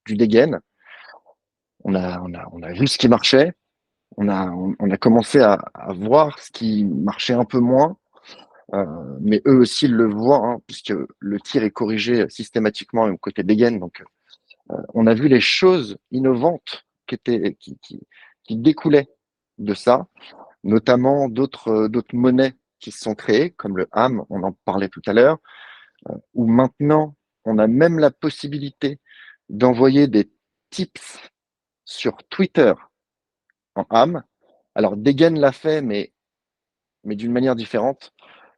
du dégaine. On a vu ce qui marchait. On a commencé à voir ce qui marchait un peu moins. Mais eux aussi le voient, hein, puisque le tir est corrigé systématiquement au côté dégaine. Donc, on a vu les choses innovantes qui découlaient de ça, notamment d'autres monnaies qui se sont créées, comme le ham, on en parlait tout à l'heure, où maintenant, on a même la possibilité d'envoyer des tips sur Twitter en ham. Alors, Degen l'a fait, mais d'une manière différente,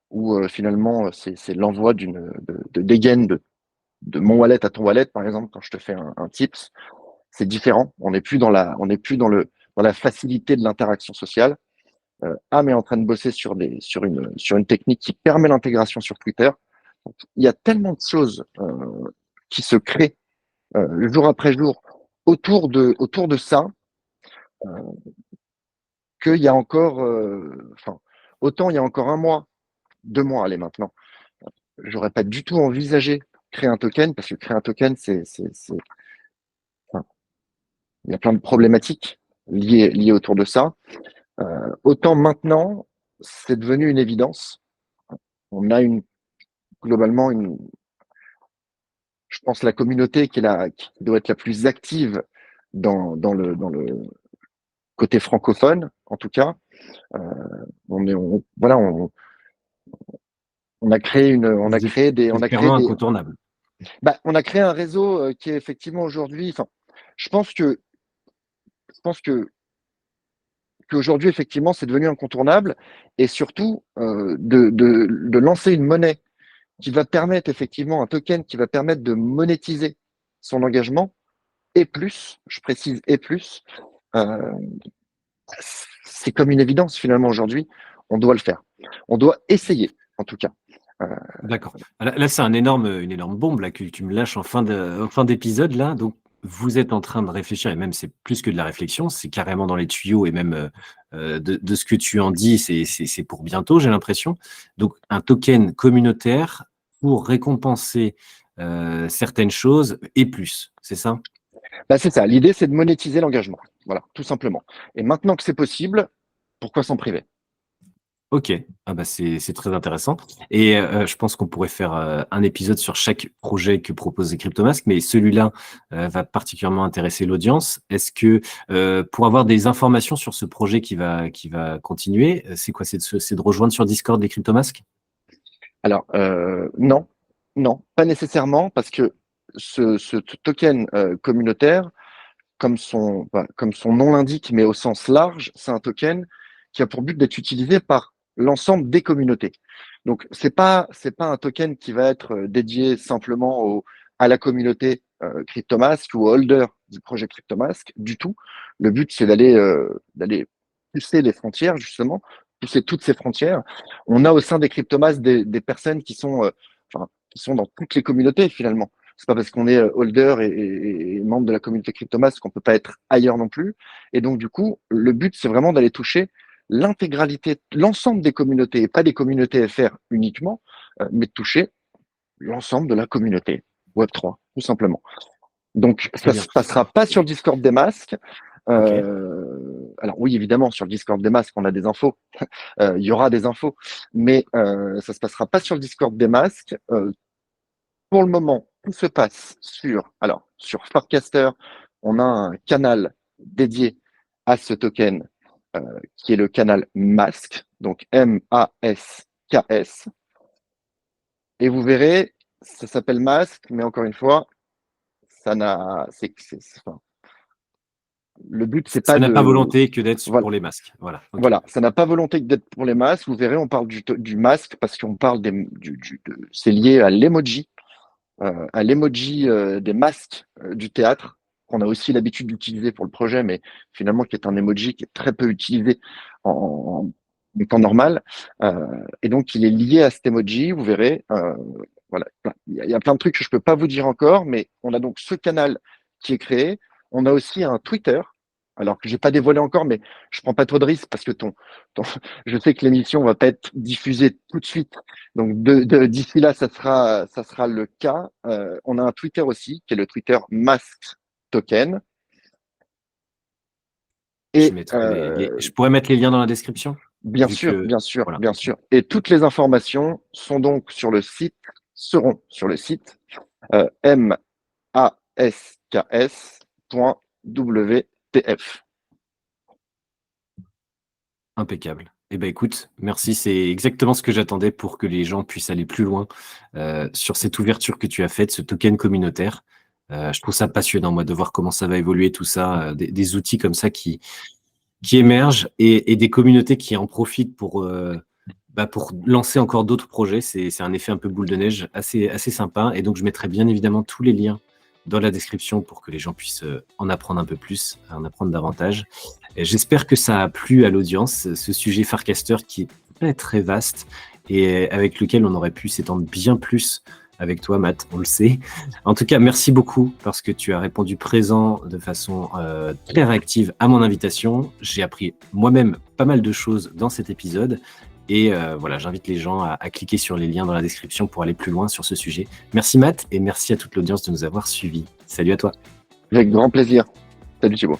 où finalement, c'est l'envoi de Degen de mon wallet à ton wallet, par exemple, quand je te fais un tips. C'est différent. On n'est plus dans la facilité de l'interaction sociale. Am est en train de bosser sur une technique qui permet l'intégration sur Twitter. Donc, il y a tellement de choses qui se créent jour après jour autour de ça qu'il y a encore, autant il y a encore 1 mois, 2 mois, allez maintenant, j'aurais pas du tout envisagé créer un token parce que créer un token, enfin, il y a plein de problématiques liées autour de ça. Autant maintenant, c'est devenu une évidence. On a globalement je pense, la communauté qui doit être la plus active dans le côté francophone, en tout cas. Voilà, on a créé Vous êtes, vous êtes clairement incontournable. on a créé un réseau qui est effectivement aujourd'hui. Enfin, je pense que qu'aujourd'hui effectivement c'est devenu incontournable et surtout de lancer une monnaie qui va permettre effectivement un token qui va permettre de monétiser son engagement et plus, je précise et plus, euh, c'est comme une évidence finalement aujourd'hui. On doit le faire. On doit essayer en tout cas. Euh, D'accord. Là, c'est une énorme bombe là, que tu me lâches en fin d'épisode. Là. Donc, vous êtes en train de réfléchir, et même c'est plus que de la réflexion, c'est carrément dans les tuyaux, et même de ce que tu en dis, c'est pour bientôt, j'ai l'impression. Donc, un token communautaire pour récompenser certaines choses et plus, c'est ça? c'est ça. L'idée, c'est de monétiser l'engagement. Voilà, tout simplement. Et maintenant que c'est possible, pourquoi s'en priver? Ok, ah bah c'est très intéressant. Et je pense qu'on pourrait faire un épisode sur chaque projet que propose les Cryptomask, mais celui-là va particulièrement intéresser l'audience. Est-ce que pour avoir des informations sur ce projet qui va continuer, c'est quoi? C'est de rejoindre sur Discord les Cryptomask? Alors, non, non, pas nécessairement, parce que ce token communautaire, comme son nom l'indique, mais au sens large, c'est un token qui a pour but d'être utilisé par l'ensemble des communautés. Donc, c'est pas un token qui va être dédié simplement à la communauté Cryptomask ou au holder du projet Cryptomask du tout. Le but, c'est d'aller pousser les frontières, justement, pousser toutes ces frontières. On a au sein des Cryptomask des personnes qui sont dans toutes les communautés, finalement. C'est pas parce qu'on est holder et membre de la communauté Cryptomask qu'on peut pas être ailleurs non plus. Et donc, du coup, le but, c'est vraiment d'aller toucher l'intégralité, l'ensemble des communautés, et pas des communautés FR uniquement, mais de toucher l'ensemble de la communauté Web3, tout simplement. Donc, Très ça bien. se passera pas sur le Discord des masques. Ok. alors oui, évidemment, sur le Discord des masques, on a des infos. Il y aura des infos, mais ça se passera pas sur le Discord des masques. Pour le moment, tout se passe sur Farcaster. On a un canal dédié à ce token qui est le canal Mask, donc MASKS. Et vous verrez, ça s'appelle Mask, mais encore une fois, ça n'a, enfin, le but, c'est Ça pas n'a pas de, volonté que d'être voilà, pour les masques. Voilà. Ok. voilà, ça n'a pas volonté d'être pour les masques. Vous verrez, on parle du masque parce qu'on parle c'est lié à l'emoji des masques du théâtre, qu'on a aussi l'habitude d'utiliser pour le projet, mais finalement qui est un emoji qui est très peu utilisé en, en temps normal. Et donc, il est lié à cet emoji, vous verrez. Voilà, il y a plein de trucs que je peux pas vous dire encore, mais on a donc ce canal qui est créé. On a aussi un Twitter, alors que j'ai pas dévoilé encore, mais je prends pas trop de risques parce que je sais que l'émission va pas être diffusée tout de suite. Donc d'ici là, ça sera le cas. On a un Twitter aussi, qui est le Twitter Mask Token. Et Je pourrais mettre les liens dans la description, bien vu sûr, que bien sûr, voilà. bien sûr. Et toutes les informations sont donc sur le site, seront sur le site masks.wtf. Impeccable. Eh ben écoute, merci, c'est exactement ce que j'attendais pour que les gens puissent aller plus loin sur cette ouverture que tu as faite, ce token communautaire. Je trouve ça passionnant, moi, de voir comment ça va évoluer tout ça, des outils comme ça qui émergent et des communautés qui en profitent pour lancer encore d'autres projets. C'est un effet un peu boule de neige assez sympa. Et donc, je mettrai bien évidemment tous les liens dans la description pour que les gens puissent en apprendre un peu plus, en apprendre davantage. J'espère que ça a plu à l'audience, ce sujet Farcaster qui est très très vaste et avec lequel on aurait pu s'étendre bien plus avec toi, Matt, on le sait. En tout cas, merci beaucoup parce que tu as répondu présent de façon très réactive à mon invitation. J'ai appris moi-même pas mal de choses dans cet épisode. Et voilà, j'invite les gens à cliquer sur les liens dans la description pour aller plus loin sur ce sujet. Merci Matt et merci à toute l'audience de nous avoir suivis. Salut à toi. Avec grand plaisir. Salut Thibaut.